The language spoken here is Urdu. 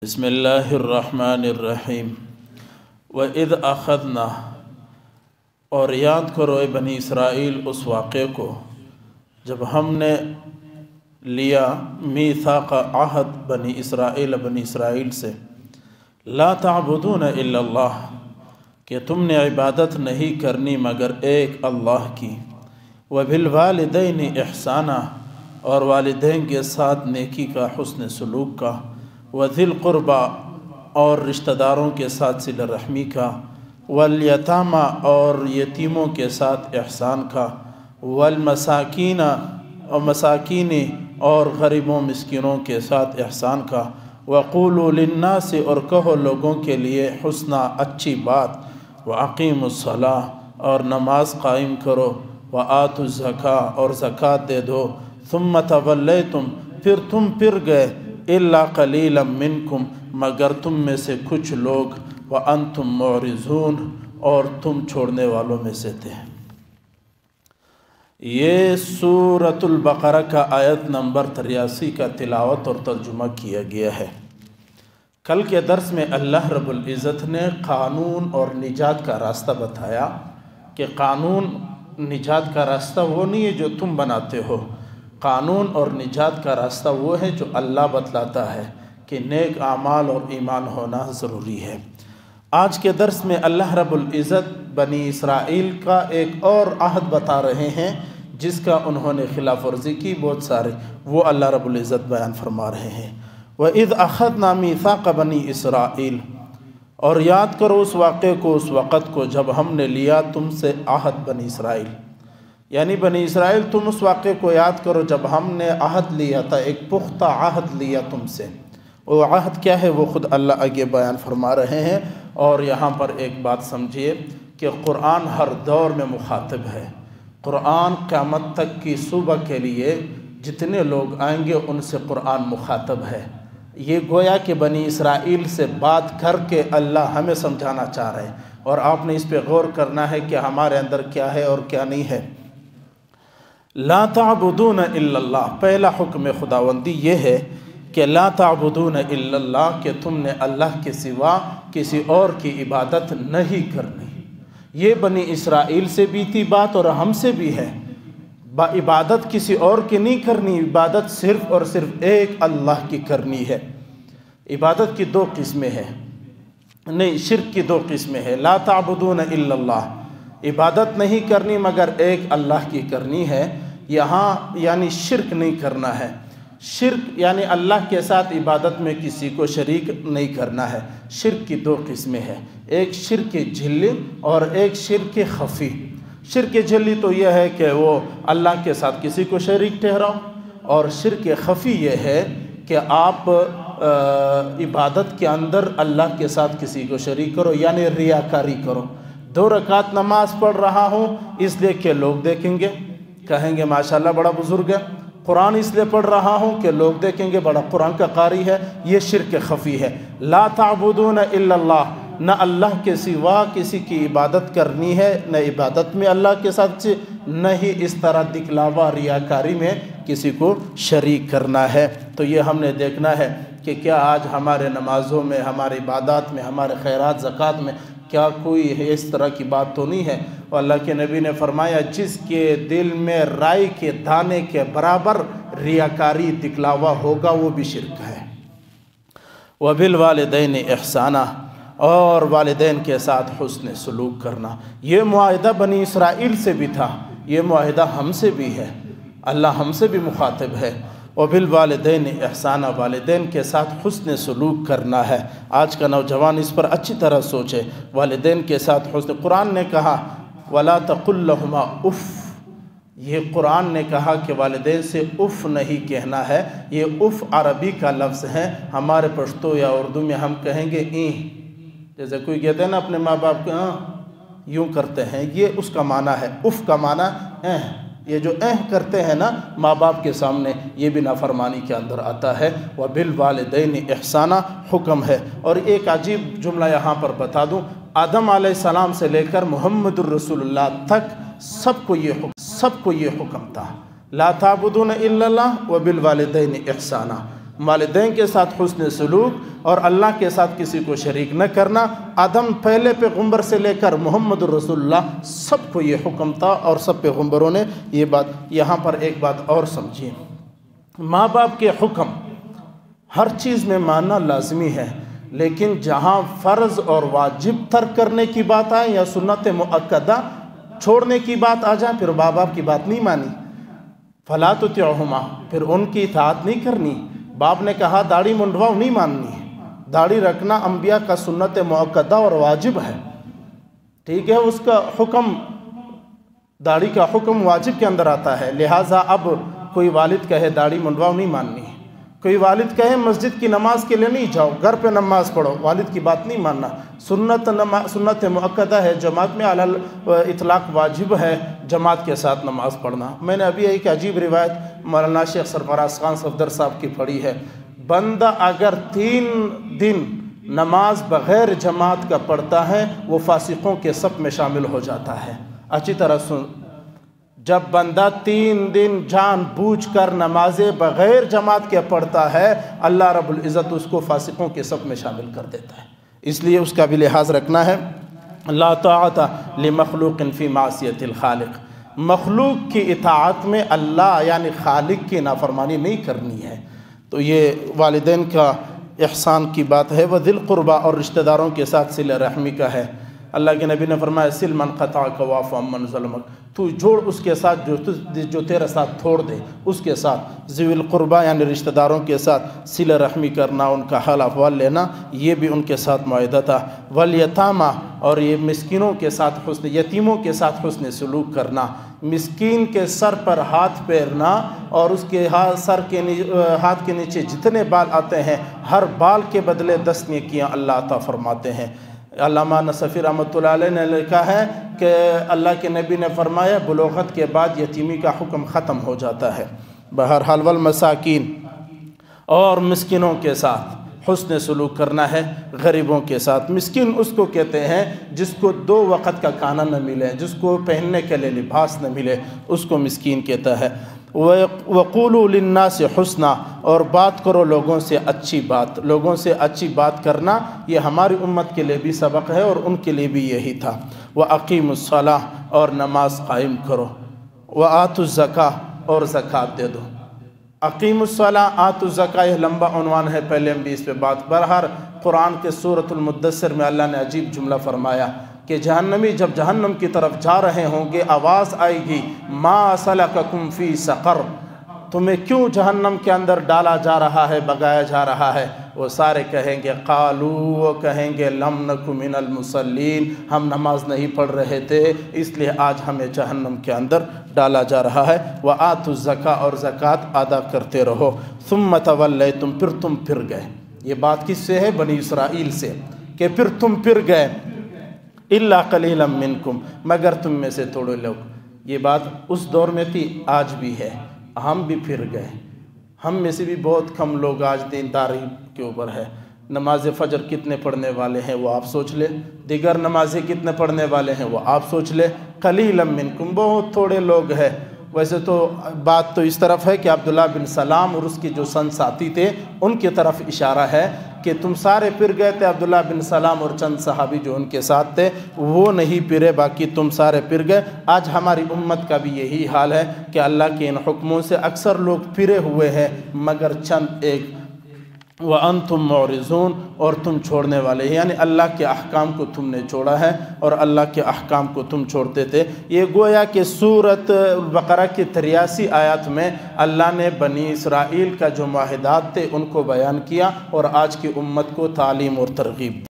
بسم اللہ الرحمن الرحیم وَإِذْ أَخَذْنَا، اور یاد کرو اے بنی اسرائیل اس واقعے کو جب ہم نے لیا میثاق عہد بنی اسرائیل سے، لا تعبدون الا اللہ، کہ تم نے عبادت نہیں کرنی مگر ایک اللہ کی، وبالوالدین احسانا، اور والدین کے ساتھ نیکی کا، حسن سلوک کا، وذی القربى، اور رشتہ داروں کے ساتھ صلہ رحمی کا، والیتامی، اور یتیموں کے ساتھ احسان کا، والمساکین، اور مساکین اور غریبوں مسکینوں کے ساتھ احسان کا، وقولوا للناس، اور کہو لوگوں کے لیے حسنا، اچھی بات، واقیموا الصلاۃ، اور نماز قائم کرو، وآتوا الزکاۃ، اور زکوٰۃ دے دو، ثم تولیتم، پھر تم پھر گئے، الا قلیلا منکم، مگر تم میں سے کچھ لوگ، وانتم معرضون، اور تم چھوڑنے والوں میں سے تھے۔ یہ سورۃ البقرہ کا آیت نمبر 83 کا تلاوت اور ترجمہ کیا گیا ہے۔ کل کے درس میں اللہ رب العزت نے قانون اور نجات کا راستہ بتایا کہ قانون نجات کا راستہ وہ نہیں ہے جو تم بناتے ہو، قانون اور نجات کا راستہ وہ ہے جو اللہ بتلاتا ہے کہ نیک اعمال اور ایمان ہونا ضروری ہے۔ آج کے درس میں اللہ رب العزت بنی اسرائیل کا ایک اور عہد بتا رہے ہیں جس کا انہوں نے خلاف ورزی کی بہت سارے، وہ اللہ رب العزت بیان فرما رہے ہیں۔ وَإِذْ أَخَذْنَا مِيثَاقَ بَنِي إِسْرَائِيل، اور یاد کرو اس واقعے کو، اس وقت کو جب ہم نے لیا تم سے عہد بنی اسرائیل، یعنی بنی اسرائیل تم اس واقعے کو یاد کرو جب ہم نے عہد لیا تھا، ایک پختہ عہد لیا تم سے۔ وہ عہد کیا ہے وہ خود اللہ آگے بیان فرما رہے ہیں۔ اور یہاں پر ایک بات سمجھیے کہ قرآن ہر دور میں مخاطب ہے۔ قرآن قیامت تک کی صبح کے لیے جتنے لوگ آئیں گے ان سے قرآن مخاطب ہے۔ یہ گویا کہ بنی اسرائیل سے بات کر کے اللہ ہمیں سمجھانا چاہ رہے ہیں، اور آپ نے اس پہ غور کرنا ہے کہ ہمارے اندر کیا ہے اور کیا نہیں ہے۔ لا تعبدون الا اللہ، پہلا حکم خداوندی یہ ہے کہ لا تعبدون الا اللہ، کہ تم نے اللہ کے سوا کسی اور کی عبادت نہیں کرنی۔ یہ بنی اسرائیل سے بھی تھی بات اور ہم سے بھی ہے، عبادت کسی اور کی نہیں کرنی، عبادت صرف اور صرف ایک اللہ کی کرنی ہے۔ عبادت کی دو قسمیں ہیں، نہیں شرک کی دو قسمیں ہیں۔ لا تعبدون الا اللہ، عبادت نہیں کرنی مگر ایک اللہ کی کرنی ہے، یہاں یعنی شرک نہیں کرنا ہے۔ شرک یعنی اللہ کے ساتھ عبادت میں کسی کو شریک نہیں کرنا ہے۔ شرک کی دو قسمیں ہیں، ایک شرک جلی اور ایک شرک خفی۔ شرک جلی تو یہ ہے کہ وہ اللہ کے ساتھ کسی کو شریک ٹھہراؤ، اور شرک خفی یہ ہے کہ آپ عبادت کے اندر اللہ کے ساتھ کسی کو شریک کرو، یعنی ریاکاری کرو۔ 2 رکعت نماز پڑھ رہا ہوں اس لیے کہ لوگ دیکھیں گے، کہیں گے ماشاءاللہ بڑا بزرگ ہے۔ قرآن اس لیے پڑھ رہا ہوں کہ لوگ دیکھیں گے بڑا قرآن کا قاری ہے، یہ شرک خفی ہے۔ لا تعبدون الا اللہ، نہ اللہ کے سوا کسی کی عبادت کرنی ہے، نہ عبادت میں اللہ کے ساتھ، نہ ہی اس طرح دکھلاوا ریاکاری میں کسی کو شریک کرنا ہے۔ تو یہ ہم نے دیکھنا ہے کہ کیا آج ہمارے نمازوں میں، ہمارے عبادات میں، ہمارے خیرات زکوٰۃ میں کیا کوئی اس طرح کی بات تو نہیں ہے؟ اور اللہ کے نبی نے فرمایا جس کے دل میں رائی کے دانے کے برابر ریاکاری دکھلاوا ہوگا وہ بھی شرک ہے۔ وبالوالدین احسانا، اور والدین کے ساتھ حسن سلوک کرنا۔ یہ معاہدہ بنی اسرائیل سے بھی تھا، یہ معاہدہ ہم سے بھی ہے، اللہ ہم سے بھی مخاطب ہے۔ وبالوالدین احسانا، والدین کے ساتھ حسن سلوک کرنا ہے۔ آج کا نوجوان اس پر اچھی طرح سوچے، والدین کے ساتھ حسن، قرآن نے کہا وَلَا تَقُلْ لَهُمَا اُف، یہ قرآن نے کہا کہ والدین سے اف نہیں کہنا ہے۔ یہ اف عربی کا لفظ ہے، ہمارے پشتو یا اردو میں ہم کہیں گے این، جیسے کوئی کہتے ہیں نا اپنے ماں باپ کو یوں کرتے ہیں، یہ اس کا معنی ہے۔ اف کا معنی یہ جو کرتے ہیں نا ماں باپ کے سامنے، یہ بھی نافرمانی کے اندر آتا ہے۔ وبالوالدین احسانا حکم ہے۔ اور ایک عجیب جملہ یہاں پر بتا دوں، آدم علیہ السلام سے لے کر محمد الرسول اللہ تک سب کو یہ حکم تھا، لا تعبدون الا اللہ وبالوالدین احسانا۔ والدین کے ساتھ حسن سلوک اور اللہ کے ساتھ کسی کو شریک نہ کرنا۔ آدم پہلے پیغمبر سے لے کر محمد رسول اللہ سب کو یہ حکم تھا اور سب پیغمبروں نے یہ بات۔ یہاں پر ایک بات اور سمجھیے، ماں باپ کے حکم ہر چیز میں ماننا لازمی ہے، لیکن جہاں فرض اور واجب ترک کرنے کی بات آئے یا سنت مؤکدہ چھوڑنے کی بات آ جائے، پھر ماں باپ کی بات نہیں مانی، فلا تطعہما، پھر ان کی اطاعت نہیں کرنی۔ باپ نے کہا داڑھی منڈواؤ، نہیں ماننی۔ داڑھی رکھنا انبیاء کا سنت مؤکدہ اور واجب ہے، ٹھیک ہے، اس کا حکم، داڑھی کا حکم واجب کے اندر آتا ہے، لہٰذا اب کوئی والد کہے داڑھی منڈواؤ، نہیں ماننی۔ کوئی والد کہے مسجد کی نماز کے لیے نہیں جاؤ، گھر پہ نماز پڑھو، والد کی بات نہیں ماننا۔ سنت مؤکدہ ہے، جماعت میں علی اطلاق واجب ہے جماعت کے ساتھ نماز پڑھنا۔ میں نے ابھی ایک عجیب روایت مولانا شیخ سرفراز خان صفدر صاحب کی پڑھی ہے، بندہ اگر 3 دن نماز بغیر جماعت کا پڑھتا ہے وہ فاسقوں کے صف میں شامل ہو جاتا ہے۔ اچھی طرح سن، جب بندہ 3 دن جان بوجھ کر نمازیں بغیر جماعت کے پڑھتا ہے، اللہ رب العزت اس کو فاسقوں کے صف میں شامل کر دیتا ہے۔ اس لیے اس کا بھی لحاظ رکھنا ہے۔ لا طاعت لمخلوق فی معصیت الخالق، مخلوق کی اطاعت میں اللہ یعنی خالق کی نافرمانی نہیں کرنی ہے۔ تو یہ والدین کا احسان کی بات ہے۔ وذی القربیٰ، اور رشتہ داروں کے ساتھ صلہ رحمی کا ہے۔ اللہ کے نبی نے فرمایا سل من قطعک واعف عمن ظلمک، تو جوڑ اس کے ساتھ جو تیرے ساتھ چھوڑ دے، اس کے ساتھ ذوی القربیٰ یعنی رشتہ داروں کے ساتھ صلہ رحمی کرنا، ان کا حال احوال لینا، یہ بھی ان کے ساتھ معاہدہ تھا۔ والیتامیٰ، اور یہ مسکینوں کے ساتھ یتیموں کے ساتھ حسن سلوک کرنا، مسکین کے سر پر ہاتھ پھیرنا اور اس کے ہاتھ کے نیچے جتنے بال آتے ہیں ہر بال کے بدلے 10 نیکیاں اللہ عطا فرماتے ہیں۔ علامہ نصفی رحمۃ اللہ علیہ نے لکھا ہے کہ اللہ کے نبی نے فرمایا بلوغت کے بعد یتیمی کا حکم ختم ہو جاتا ہے۔ بہرحال والمساکین، اور مسکینوں کے ساتھ حسن سلوک کرنا ہے، غریبوں کے ساتھ۔ مسکین اس کو کہتے ہیں جس کو 2 وقت کا کھانا نہ ملے، جس کو پہننے کے لیے لباس نہ ملے، اس کو مسکین کہتا ہے۔ وَقُولُوا لِلنَّاسِ حُسْنًا، اور بات کرو لوگوں سے اچھی بات۔ لوگوں سے اچھی بات کرنا یہ ہماری امت کے لیے بھی سبق ہے اور ان کے لیے بھی یہی تھا۔ وَأَقِيمُوا الصَّلَاةَ، اور نماز قائم کرو۔ وَآتُوا الزَّكَاةَ، اور زکوٰۃ دے دو۔ اقیم الصلاۃ آتوا الزکاۃ، یہ لمبا عنوان ہے، پہلے ہم بھی اس پہ بات۔ بہرحال قرآن کے سورۃ المدثر میں اللہ نے عجیب جملہ فرمایا کہ جہنمی جب جہنم کی طرف جا رہے ہوں گے آواز آئے گی ما سلککم فی سقر، تمہیں کیوں جہنم کے اندر ڈالا جا رہا ہے، بگایا جا رہا ہے؟ وہ سارے کہیں گے قالوا، وہ کہیں گے لم نک من المصلین، ہم نماز نہیں پڑھ رہے تھے اس لیے آج ہمیں جہنم کے اندر ڈالا جا رہا ہے۔ وآتوا الزکاۃ، اور زکوٰۃ ادا کرتے رہو۔ ثم تولیتم، پھر تم پھر گئے۔ یہ بات کس سے ہے؟ بنی اسرائیل سے، کہ پھر تم پھر گئے۔ الا قلیلا منکم، مگر تم میں سے تھوڑے لوگ۔ یہ بات اس دور میں تھی، آج بھی ہے، ہم بھی پھر گئے۔ ہم میں سے بھی بہت کم لوگ آج دینداری کے اوپر ہے۔ نماز فجر کتنے پڑھنے والے ہیں وہ آپ سوچ لیں، دیگر نمازیں کتنے پڑھنے والے ہیں وہ آپ سوچ لیں۔ قلیلا منکم، بہت تھوڑے لوگ ہیں۔ ویسے تو بات تو اس طرف ہے کہ عبداللہ بن سلام اور اس کے جو ساتھی تھے ان کی طرف اشارہ ہے کہ تم سارے پھر گئے تھے، عبداللہ بن سلام اور چند صحابی جو ان کے ساتھ تھے وہ نہیں پھرے، باقی تم سارے پھر گئے۔ آج ہماری امت کا بھی یہی حال ہے کہ اللہ کے ان حکموں سے اکثر لوگ پھرے ہوئے ہیں مگر چند ایک۔ وَأَنْتُمْ مُعْرِضُونَ، اور تم چھوڑنے والے ہیں، یعنی اللہ کے احکام کو تم نے چھوڑا ہے اور اللہ کے احکام کو تم چھوڑتے تھے۔ یہ گویا کہ سورۃ البقرہ کی 83 آیات میں اللہ نے بنی اسرائیل کا جو معاہدات تھے ان کو بیان کیا اور آج کی امت کو تعلیم اور ترغیب دی۔